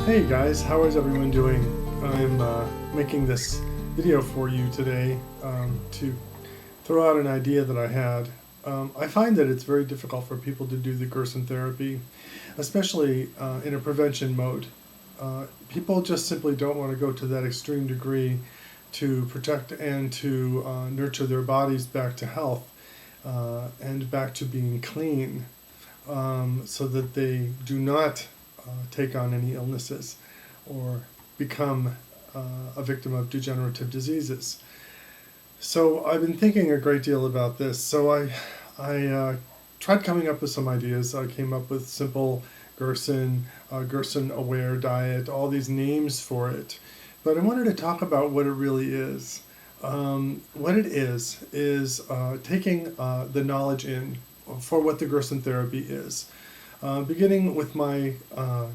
Hey guys, how is everyone doing? I'm making this video for you today to throw out an idea that I had. I find that it's very difficult for people to do the Gerson therapy, especially in a prevention mode. People just simply don't want to go to that extreme degree to protect and to nurture their bodies back to health and back to being clean so that they do not take on any illnesses or become a victim of degenerative diseases. So I've been thinking a great deal about this. So I tried coming up with some ideas. I came up with simple Gerson, Gerson aware diet, all these names for it. But I wanted to talk about what it really is. What it is taking the knowledge in for what the Gerson therapy is. Beginning with my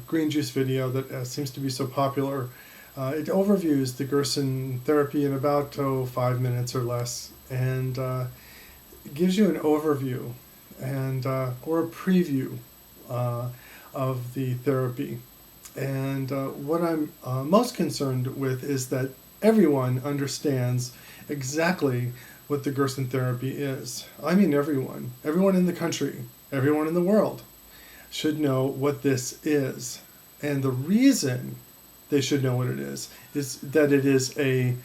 green juice video that seems to be so popular, it overviews the Gerson therapy in about 5 minutes or less, and gives you an overview and or a preview of the therapy. And what I'm most concerned with is that everyone understands exactly what the Gerson therapy is. I mean everyone in the country, everyone in the world should know what this is. And the reason they should know what it is that it is a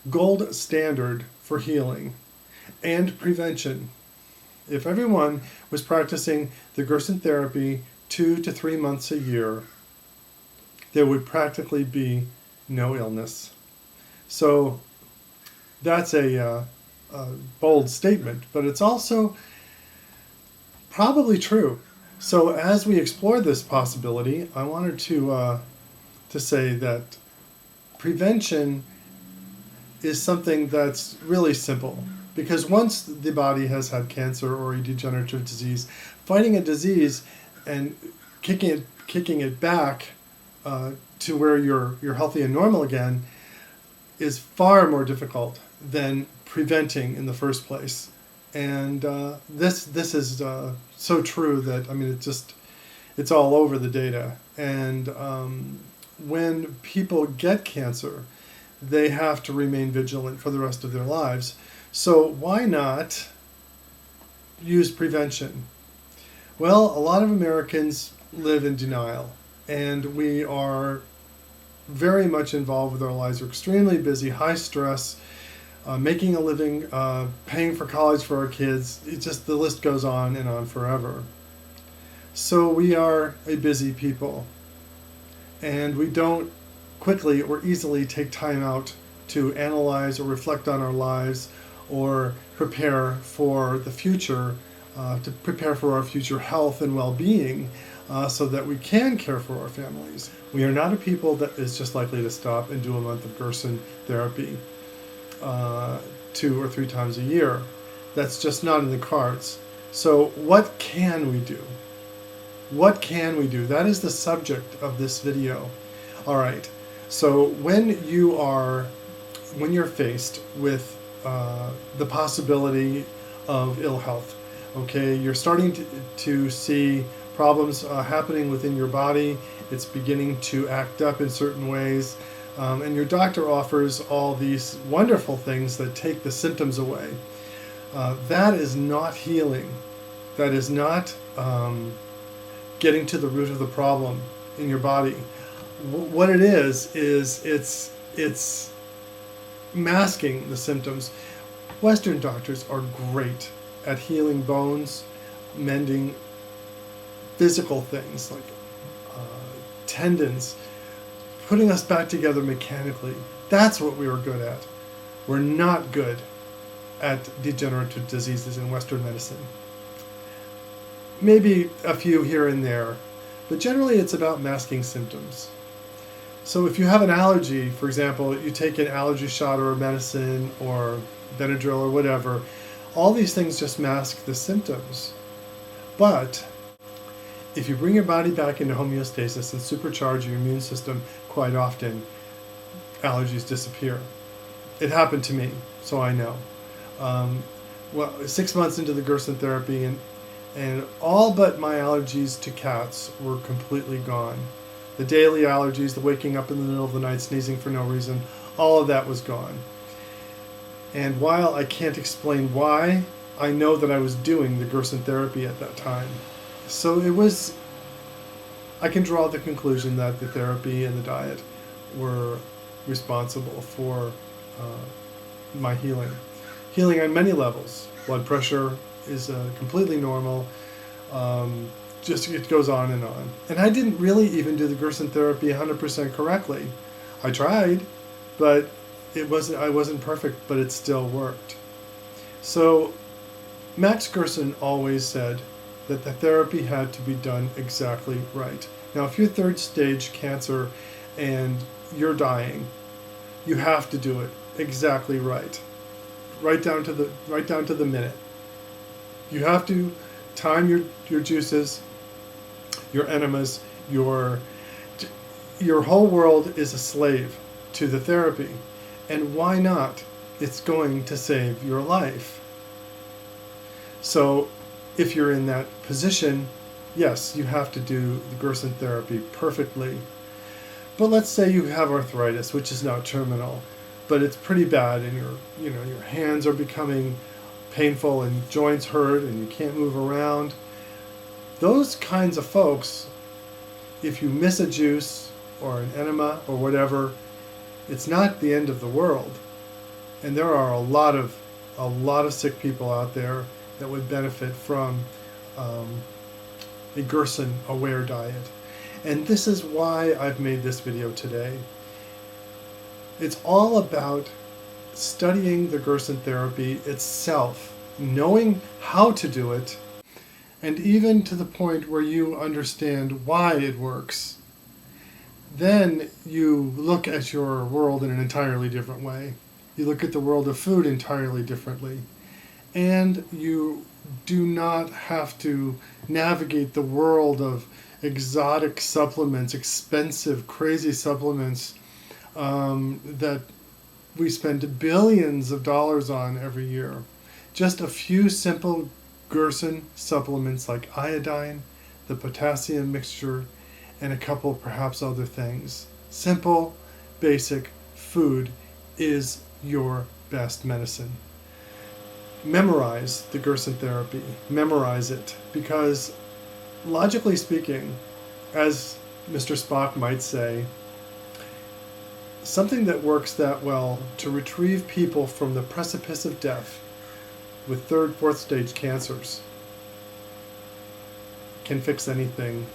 gold standard for healing and prevention. If everyone was practicing the Gerson therapy 2 to 3 months a year, there would practically be no illness. So that's a bold statement, but it's also probably true. So as we explore this possibility, I wanted to say that prevention is something that's really simple, because once the body has had cancer or a degenerative disease, fighting a disease and kicking it back to where you're healthy and normal again is far more difficult than preventing in the first place. And this is so true that, I mean, it's all over the data. And when people get cancer, they have to remain vigilant for the rest of their lives. So why not use prevention? Well, a lot of Americans live in denial, and we are very much involved with our lives. We're extremely busy, high stress, making a living, paying for college for our kids. The list goes on and on forever. So we are a busy people, and we don't quickly or easily take time out to analyze or reflect on our lives or prepare for the future, to prepare for our future health and well-being, so that we can care for our families. We are not a people that is just likely to stop and do a month of Gerson therapy 2 or 3 times a year. That's just not in the cards. So what can we do? What can we do? That is the subject of this video. All right. So when you're faced with the possibility of ill health, okay, you're starting to see problems happening within your body. It's beginning to act up in certain ways. And your doctor offers all these wonderful things that take the symptoms away. That is not healing. That is not getting to the root of the problem in your body. What it is it's masking the symptoms. Western doctors are great at healing bones, mending physical things like tendons, putting us back together mechanically. That's what we are good at. We're not good at degenerative diseases in Western medicine. Maybe a few here and there, but generally it's about masking symptoms. So if you have an allergy, for example, you take an allergy shot or a medicine or Benadryl or whatever, all these things just mask the symptoms. But if you bring your body back into homeostasis and supercharge your immune system, quite often allergies disappear. It happened to me, so I know. 6 months into the Gerson therapy, and all but my allergies to cats were completely gone. The daily allergies, the waking up in the middle of the night, sneezing for no reason, all of that was gone. And while I can't explain why, I know that I was doing the Gerson therapy at that time. So I can draw the conclusion that the therapy and the diet were responsible for my healing. Healing on many levels. Blood pressure is completely normal. Just it goes on. And I didn't really even do the Gerson therapy 100% correctly. I tried, but I wasn't perfect, but it still worked. So Max Gerson always said that the therapy had to be done exactly right. Now, if you're third stage cancer and you're dying, you have to do it exactly right. Right down to the minute. You have to time your juices, your enemas, your whole world is a slave to the therapy. And why not? It's going to save your life. So if you're in that position, yes, you have to do the Gerson therapy perfectly. But let's say you have arthritis, which is not terminal, but it's pretty bad, and your hands are becoming painful and joints hurt and you can't move around. Those kinds of folks, if you miss a juice or an enema or whatever, it's not the end of the world. And there are a lot of sick people out there that would benefit from a Gerson aware diet. And this is why I've made this video today. It's all about studying the Gerson therapy itself, knowing how to do it, and even to the point where you understand why it works. Then you look at your world in an entirely different way. You look at the world of food entirely differently. And you do not have to navigate the world of exotic supplements, expensive, crazy supplements that we spend billions of dollars on every year. Just a few simple Gerson supplements like iodine, the potassium mixture, and a couple perhaps other things. Simple, basic food is your best medicine. Memorize the Gerson therapy. Memorize it, because logically speaking, as Mr. Spock might say, something that works that well to retrieve people from the precipice of death with third, fourth stage cancers can fix anything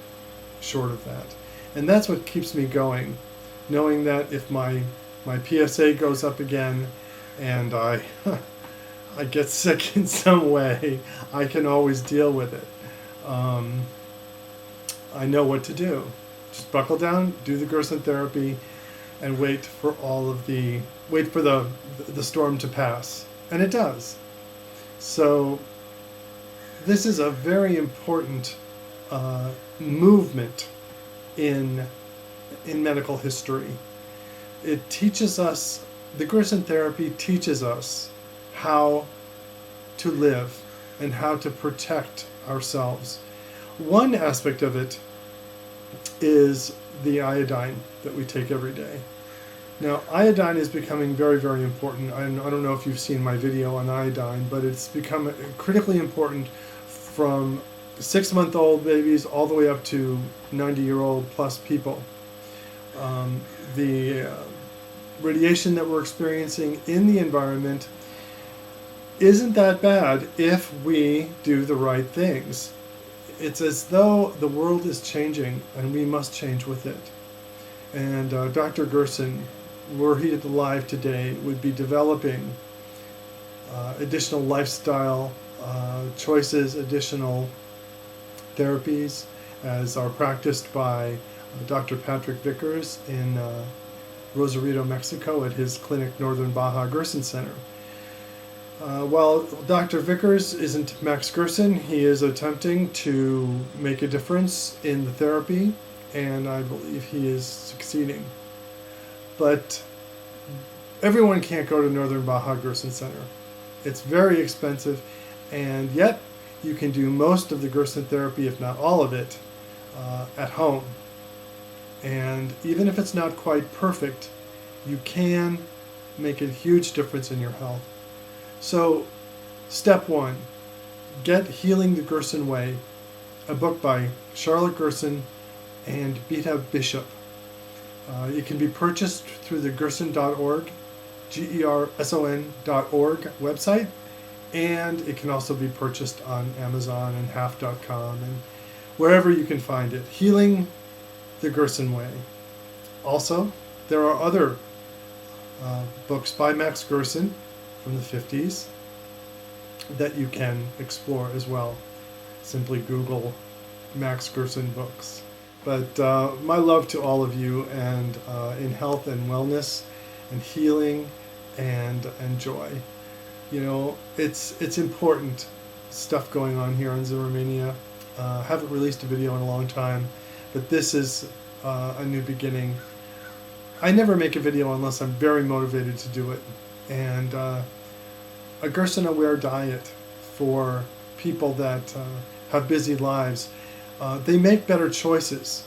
short of that. And that's what keeps me going, knowing that if my PSA goes up again and I get sick in some way, I can always deal with it. I know what to do. Just buckle down, do the Gerson therapy, and wait for the storm to pass. And it does. So this is a very important movement in medical history. It teaches us, the Gerson therapy teaches us how to live and how to protect ourselves. One aspect of it is the iodine that we take every day. Now, iodine is becoming very, very important. I don't know if you've seen my video on iodine, but it's become critically important from 6-month-old babies all the way up to 90-year-old plus people. The radiation that we're experiencing in the environment isn't that bad if we do the right things. It's as though the world is changing and we must change with it. And Dr. Gerson, were he alive today, would be developing additional lifestyle choices, additional therapies, as are practiced by Dr. Patrick Vickers in Rosarito, Mexico, at his clinic, Northern Baja Gerson Center. While Dr. Vickers isn't Max Gerson, he is attempting to make a difference in the therapy, and I believe he is succeeding. But everyone can't go to Northern Baja Gerson Center. It's very expensive, and yet you can do most of the Gerson therapy, if not all of it, at home. And even if it's not quite perfect, you can make a huge difference in your health. So, step one, get Healing the Gerson Way, a book by Charlotte Gerson and Beta Bishop. It can be purchased through the gerson.org, Gerson.org website, and it can also be purchased on Amazon and half.com and wherever you can find it. Healing the Gerson Way. Also, there are other books by Max Gerson from the 50s that you can explore as well. Simply Google Max Gerson books. But my love to all of you, and in health and wellness and healing and joy. You know, it's important stuff going on here on Zimmermania. Haven't released a video in a long time, but this is a new beginning. I never make a video unless I'm very motivated to do it. And a Gerson-aware diet for people that have busy lives. They make better choices.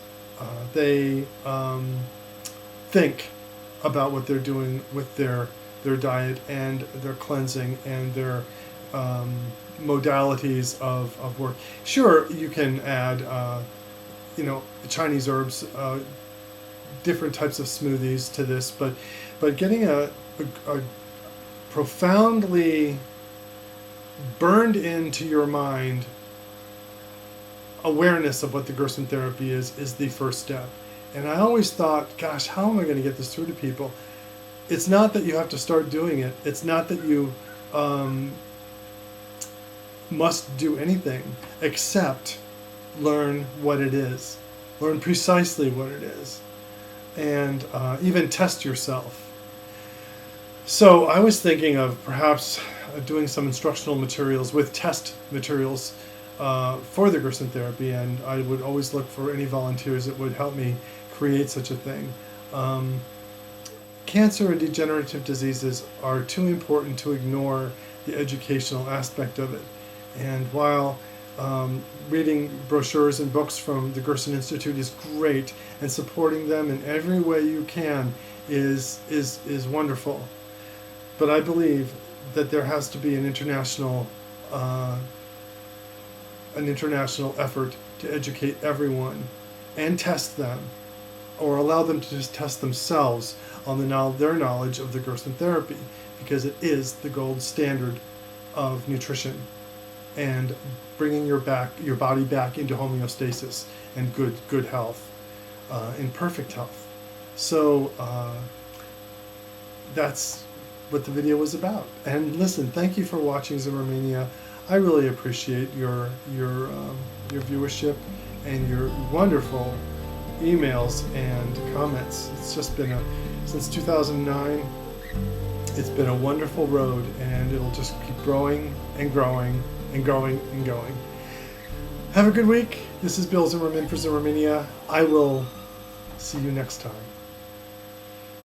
They think about what they're doing with their diet and their cleansing and their modalities of work. Sure, you can add, Chinese herbs, different types of smoothies to this, but getting a profoundly burned into your mind awareness of what the Gerson therapy is the first step. And I always thought, gosh, how am I going to get this through to people? It's not that you have to start doing it. It's not that you must do anything except learn what it is. Learn precisely what it is. And even test yourself. So I was thinking of perhaps doing some instructional materials with test materials for the Gerson therapy, and I would always look for any volunteers that would help me create such a thing. Cancer and degenerative diseases are too important to ignore the educational aspect of it. And while reading brochures and books from the Gerson Institute is great, and supporting them in every way you can is wonderful, but I believe that there has to be an international effort to educate everyone and test them, or allow them to just test themselves on their knowledge of the Gerson therapy, because it is the gold standard of nutrition and bringing your body back into homeostasis and good health, in perfect health. So that's what the video was about. And listen, thank you for watching Zimmermania. I really appreciate your viewership and your wonderful emails and comments. It's just been since 2009, it's been a wonderful road, and it'll just keep growing and growing and growing and going. Have a good week. This is Bill Zimmerman for Zimmermania. I will see you next time.